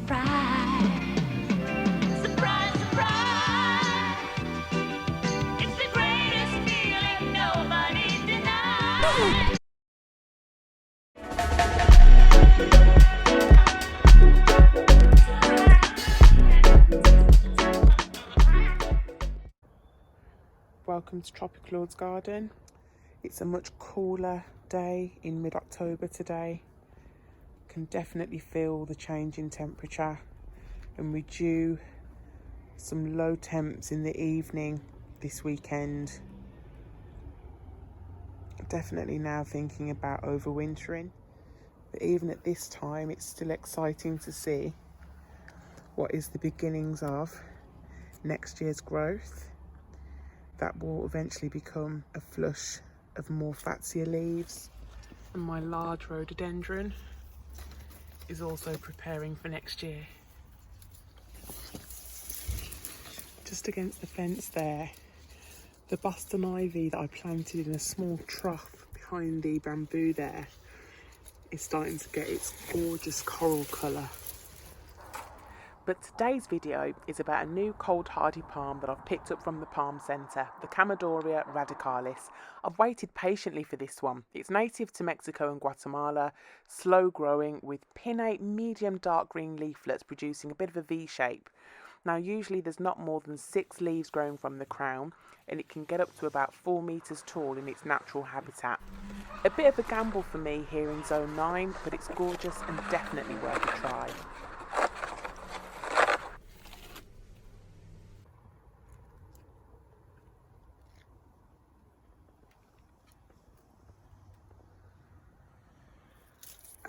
surprise. Surprise, surprise. It's the greatest feeling nobody denies. Welcome to Tropical Lord's Garden. It's a much cooler day in mid-October today. Can definitely feel the change in temperature, and we're due some low temps in the evening this weekend. Definitely now thinking about overwintering, but even at this time it's still exciting to see what is the beginnings of next year's growth that will eventually become a flush of more fatsier leaves. And my large rhododendron is also preparing for next year. Just against the fence there, the Boston ivy that I planted in a small trough behind the bamboo there is starting to get its gorgeous coral colour. But today's video is about a new cold hardy palm that I've picked up from the Palm Centre, the Chamaedorea Radicalis. I've waited patiently for this one. It's native to Mexico and Guatemala, slow growing with pinnate medium dark green leaflets producing a bit of a V shape. Now usually there's not more than 6 leaves growing from the crown, and it can get up to about 4 metres tall in its natural habitat. A bit of a gamble for me here in zone 9, but it's gorgeous and definitely worth a try.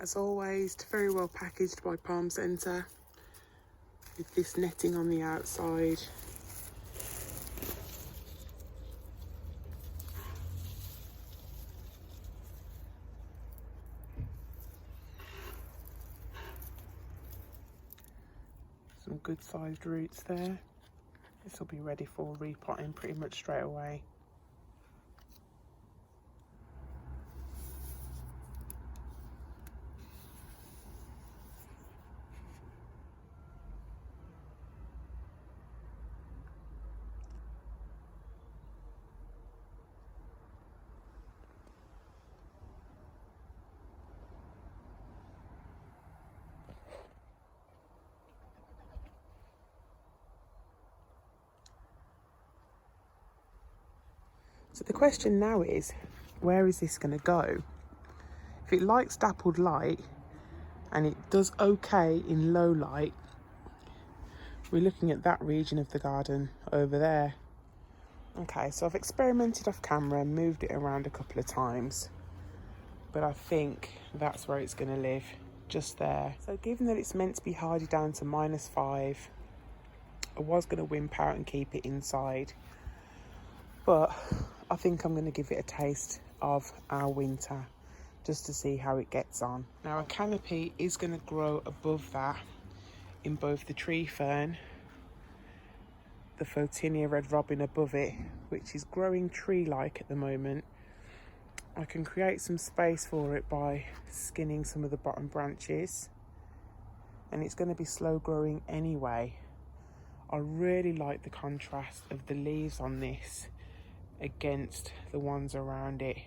As always, very well packaged by Palm Centre with this netting on the outside. Some good sized roots there. This will be ready for repotting pretty much straight away. So the question now is, where is this going to go? If it likes dappled light and it does okay in low light, we're looking at that region of the garden over there. Okay, so I've experimented off camera and moved it around a couple of times, but I think that's where it's going to live, just there. So given that it's meant to be hardy down to -5, I was going to wimp out and keep it inside, but I think I'm going to give it a taste of our winter just to see how it gets on. Now a canopy is going to grow above that in both the tree fern, the Photinia red robin above it, which is growing tree-like at the moment. I can create some space for it by skinning some of the bottom branches, and it's going to be slow growing anyway. I really like the contrast of the leaves on this against the ones around it.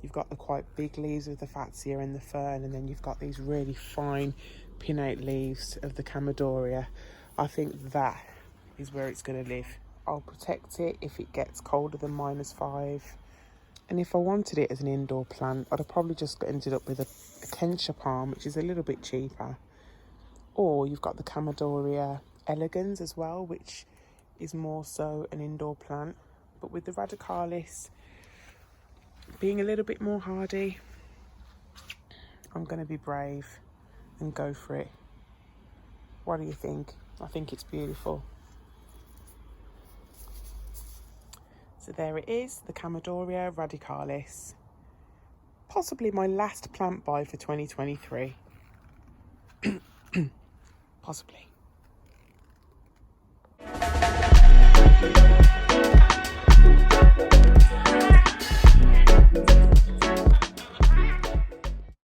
You've got the quite big leaves of the Fatsia and the fern, and then you've got these really fine pinnate leaves of the Chamaedorea. I think that is where it's going to live. I'll protect it if it gets colder than -5, and if I wanted it as an indoor plant, I'd have probably just ended up with a Kentia palm, which is a little bit cheaper. Or you've got the Chamaedorea elegans as well, which is more so an indoor plant. But with the Radicalis being a little bit more hardy, I'm going to be brave and go for it. What do you think? I think it's beautiful. So there it is, the Chamaedorea Radicalis. Possibly my last plant buy for 2023. Possibly.